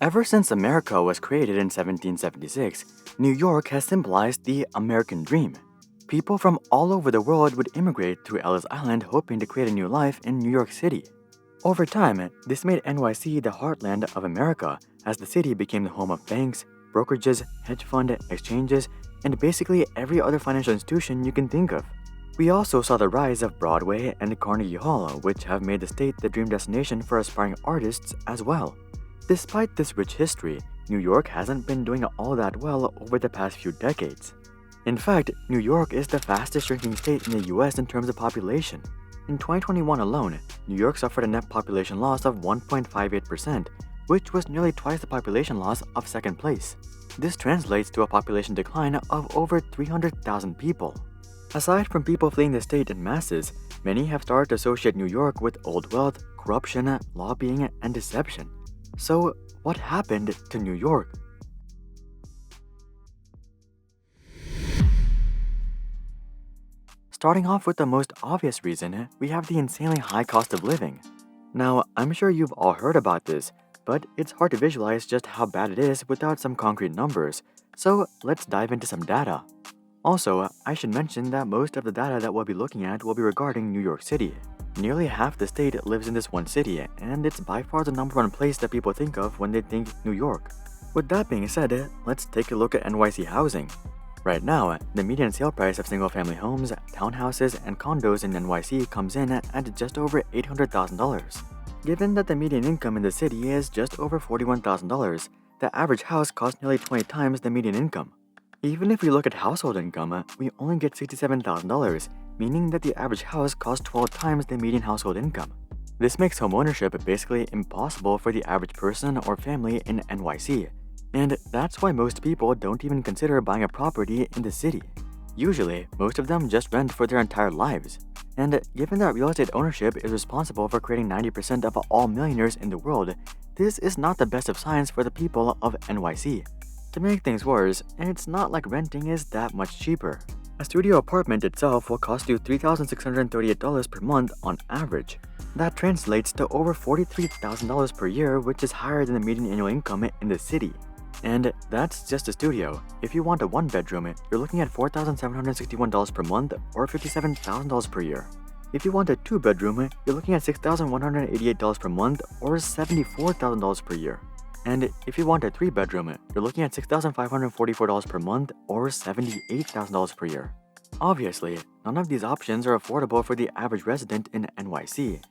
Ever since America was created in 1776, New York has symbolized the American dream. People from all over the world would immigrate to Ellis Island hoping to create a new life in New York City. Over time, this made NYC the heartland of America as the city became the home of banks, brokerages, hedge fund, exchanges, and basically every other financial institution you can think of. We also saw the rise of Broadway and Carnegie Hall, which have made the state the dream destination for aspiring artists as well. Despite this rich history, New York hasn't been doing all that well over the past few decades. In fact, New York is the fastest shrinking state in the US in terms of population. In 2021 alone, New York suffered a net population loss of 1.58%, which was nearly twice the population loss of second place. This translates to a population decline of over 300,000 people. Aside from people fleeing the state in masses, many have started to associate New York with old wealth, corruption, lobbying, and deception. So, what happened to New York? Starting off with the most obvious reason, we have the insanely high cost of living. Now, I'm sure you've all heard about this, but it's hard to visualize just how bad it is without some concrete numbers, so let's dive into some data. Also, I should mention that most of the data that we'll be looking at will be regarding New York City. Nearly half the state lives in this one city, and it's by far the number one place that people think of when they think New York. With that being said, let's take a look at NYC housing. Right now, the median sale price of single-family homes, townhouses, and condos in NYC comes in at just over $800,000. Given that the median income in the city is just over $41,000, the average house costs nearly 20 times the median income. Even if we look at household income, we only get $67,000, meaning that the average house costs 12 times the median household income. This makes homeownership basically impossible for the average person or family in NYC, and that's why most people don't even consider buying a property in the city. Usually, most of them just rent for their entire lives. And given that real estate ownership is responsible for creating 90% of all millionaires in the world, this is not the best of signs for the people of NYC. To make things worse, it's not like renting is that much cheaper. A studio apartment itself will cost you $3,638 per month on average. That translates to over $43,000 per year, which is higher than the median annual income in the city. And that's just a studio. If you want a one-bedroom, you're looking at $4,761 per month or $57,000 per year. If you want a two-bedroom, you're looking at $6,188 per month or $74,000 per year. And if you want a three-bedroom, you're looking at $6,544 per month or $78,000 per year. Obviously, none of these options are affordable for the average resident in NYC.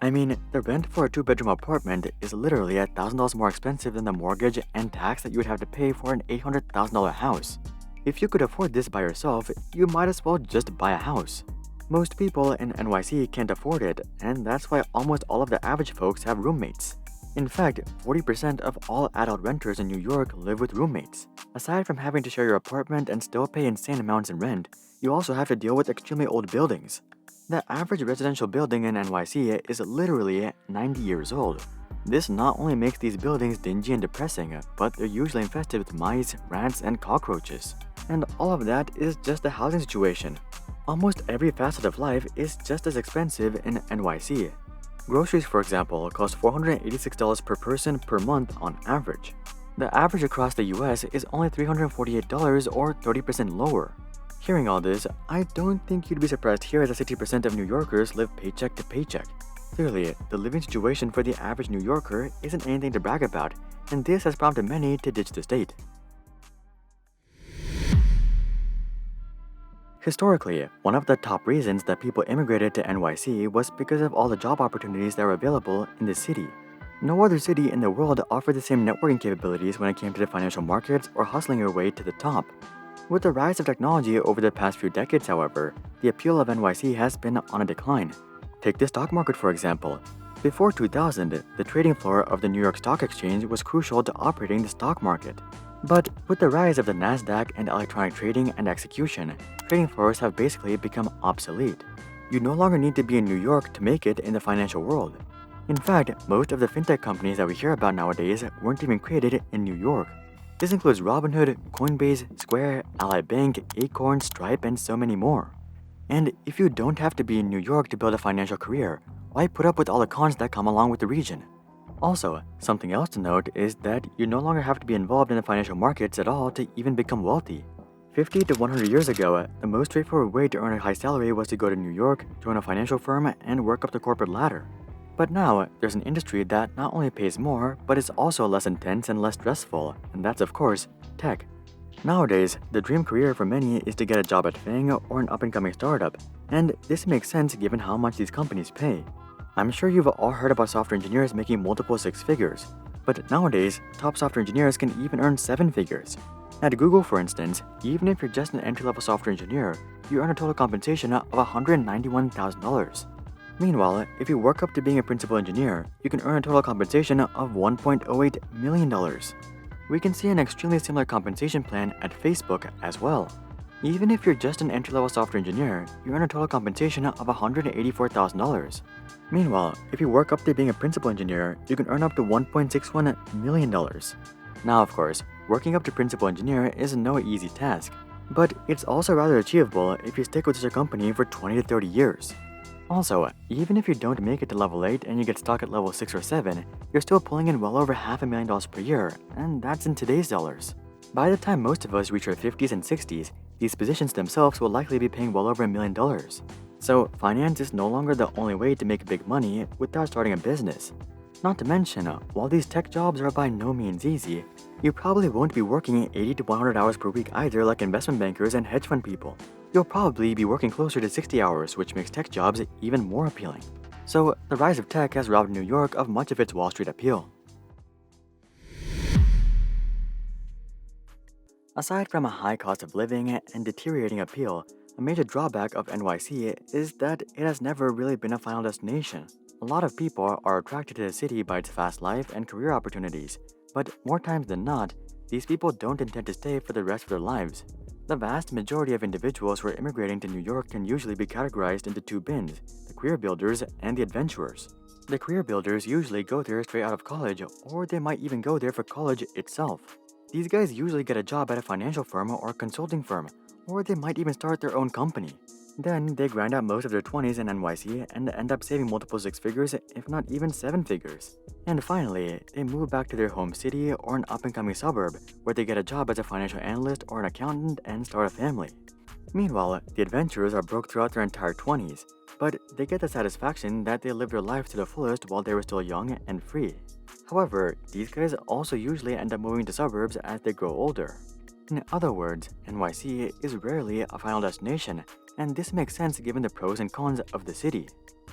I mean, the rent for a two-bedroom apartment is literally $1,000 more expensive than the mortgage and tax that you would have to pay for an $800,000 house. If you could afford this by yourself, you might as well just buy a house. Most people in NYC can't afford it, and that's why almost all of the average folks have roommates. In fact, 40% of all adult renters in New York live with roommates. Aside from having to share your apartment and still pay insane amounts in rent, you also have to deal with extremely old buildings. The average residential building in NYC is literally 90 years old. This not only makes these buildings dingy and depressing, but they're usually infested with mice, rats, and cockroaches. And all of that is just the housing situation. Almost every facet of life is just as expensive in NYC. Groceries, for example, cost $486 per person per month on average. The average across the US is only $348 or 30% lower. Hearing all this, I don't think you'd be surprised to hear that 60% of New Yorkers live paycheck to paycheck. Clearly, the living situation for the average New Yorker isn't anything to brag about, and this has prompted many to ditch the state. Historically, one of the top reasons that people immigrated to NYC was because of all the job opportunities that were available in the city. No other city in the world offered the same networking capabilities when it came to the financial markets or hustling your way to the top. With the rise of technology over the past few decades, however, the appeal of NYC has been on a decline. Take the stock market, for example. Before 2000, the trading floor of the New York Stock Exchange was crucial to operating the stock market. But with the rise of the NASDAQ and electronic trading and execution, trading floors have basically become obsolete. You no longer need to be in New York to make it in the financial world. In fact, most of the fintech companies that we hear about nowadays weren't even created in New York. This includes Robinhood, Coinbase, Square, Ally Bank, Acorn, Stripe, and so many more. And if you don't have to be in New York to build a financial career, why put up with all the cons that come along with the region? Also, something else to note is that you no longer have to be involved in the financial markets at all to even become wealthy. 50 to 100 years ago, the most straightforward way to earn a high salary was to go to New York, join a financial firm, and work up the corporate ladder. But now, there's an industry that not only pays more, but is also less intense and less stressful, and that's of course, tech. Nowadays, the dream career for many is to get a job at FANG or an up-and-coming startup, and this makes sense given how much these companies pay. I'm sure you've all heard about software engineers making multiple six figures, but nowadays, top software engineers can even earn seven figures. At Google, for instance, even if you're just an entry-level software engineer, you earn a total compensation of $191,000. Meanwhile, if you work up to being a principal engineer, you can earn a total compensation of $1.08 million. We can see an extremely similar compensation plan at Facebook as well. Even if you're just an entry-level software engineer, you earn a total compensation of $184,000. Meanwhile, if you work up to being a principal engineer, you can earn up to $1.61 million. Now, of course, working up to principal engineer is no easy task, but it's also rather achievable if you stick with such a company for 20 to 30 years. Also, even if you don't make it to level 8 and you get stuck at level 6 or 7, you're still pulling in well over $500,000 per year, and that's in today's dollars. By the time most of us reach our 50s and 60s, these positions themselves will likely be paying well over $1 million. So, finance is no longer the only way to make big money without starting a business. Not to mention, while these tech jobs are by no means easy, you probably won't be working 80 to 100 hours per week either like investment bankers and hedge fund people. You'll probably be working closer to 60 hours, which makes tech jobs even more appealing. So, the rise of tech has robbed New York of much of its Wall Street appeal. Aside from a high cost of living and deteriorating appeal, a major drawback of NYC is that it has never really been a final destination. A lot of people are attracted to the city by its fast life and career opportunities, but more times than not, these people don't intend to stay for the rest of their lives. The vast majority of individuals who are immigrating to New York can usually be categorized into two bins, the career builders and the adventurers. The career builders usually go there straight out of college, or they might even go there for college itself. These guys usually get a job at a financial firm or consulting firm, or they might even start their own company. Then they grind out most of their 20s in NYC and end up saving multiple six figures, if not even seven figures. And finally, they move back to their home city or an up-and-coming suburb where they get a job as a financial analyst or an accountant and start a family. Meanwhile, the adventurers are broke throughout their entire 20s, but they get the satisfaction that they lived their life to the fullest while they were still young and free. However, these guys also usually end up moving to suburbs as they grow older. In other words, NYC is rarely a final destination, and this makes sense given the pros and cons of the city.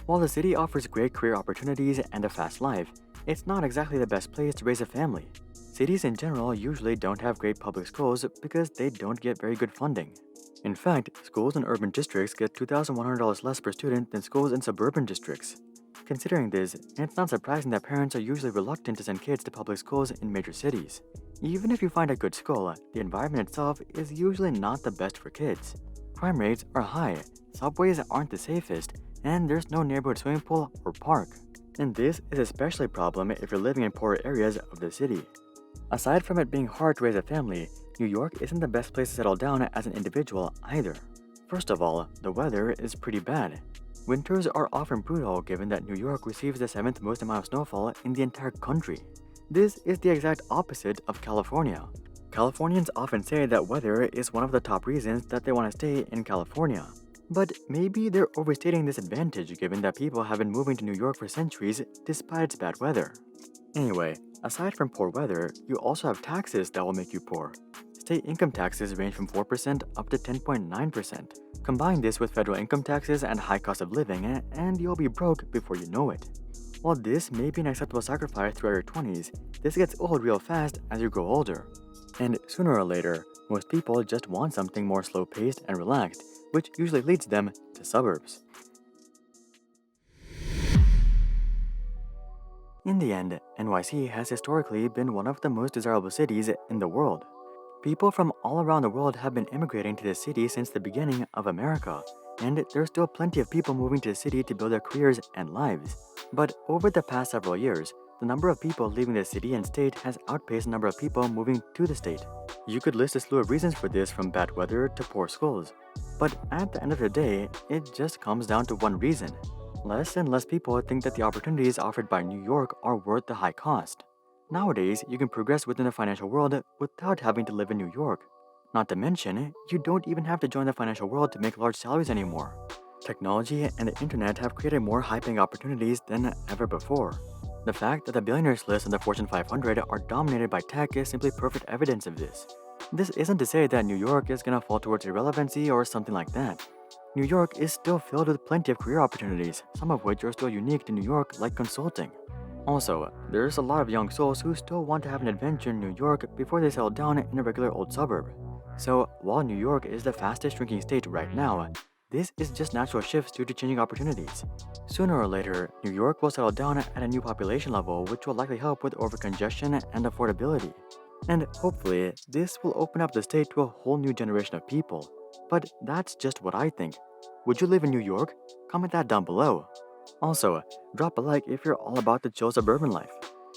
While the city offers great career opportunities and a fast life, it's not exactly the best place to raise a family. Cities in general usually don't have great public schools because they don't get very good funding. In fact, schools in urban districts get $2,100 less per student than schools in suburban districts. Considering this, it's not surprising that parents are usually reluctant to send kids to public schools in major cities. Even if you find a good school, the environment itself is usually not the best for kids. Crime rates are high, subways aren't the safest, and there's no neighborhood swimming pool or park. And this is especially a problem if you're living in poorer areas of the city. Aside from it being hard to raise a family, New York isn't the best place to settle down as an individual either. First of all, the weather is pretty bad. Winters are often brutal given that New York receives the 7th most amount of snowfall in the entire country. This is the exact opposite of California. Californians often say that weather is one of the top reasons that they want to stay in California. But maybe they're overstating this advantage given that people have been moving to New York for centuries despite its bad weather. Anyway, aside from poor weather, you also have taxes that will make you poor. State income taxes range from 4% up to 10.9%. Combine this with federal income taxes and high cost of living, and you'll be broke before you know it. While this may be an acceptable sacrifice throughout your 20s, this gets old real fast as you grow older. And sooner or later, most people just want something more slow-paced and relaxed, which usually leads them to suburbs. In the end, NYC has historically been one of the most desirable cities in the world. People from all around the world have been immigrating to the city since the beginning of America, and there's still plenty of people moving to the city to build their careers and lives. But over the past several years, the number of people leaving the city and state has outpaced the number of people moving to the state. You could list a slew of reasons for this from bad weather to poor schools. But at the end of the day, it just comes down to one reason: Less and less people think that the opportunities offered by New York are worth the high cost. Nowadays, you can progress within the financial world without having to live in New York. Not to mention, you don't even have to join the financial world to make large salaries anymore. Technology and the internet have created more high-paying opportunities than ever before. The fact that the billionaires list on the Fortune 500 are dominated by tech is simply perfect evidence of this. This isn't to say that New York is gonna fall towards irrelevancy or something like that. New York is still filled with plenty of career opportunities, some of which are still unique to New York, like consulting. Also, there's a lot of young souls who still want to have an adventure in New York before they settle down in a regular old suburb. So, while New York is the fastest shrinking state right now, this is just natural shifts due to changing opportunities. Sooner or later, New York will settle down at a new population level, which will likely help with overcongestion and affordability. And hopefully, this will open up the state to a whole new generation of people. But that's just what I think. Would you live in New York? Comment that down below. Also, drop a like if you're all about the chill suburban life.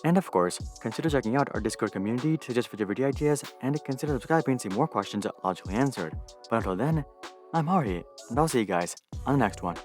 And of course, consider checking out our Discord community to suggest future video ideas and consider subscribing to see more questions logically answered. But until then, I'm Hari, and I'll see you guys on the next one.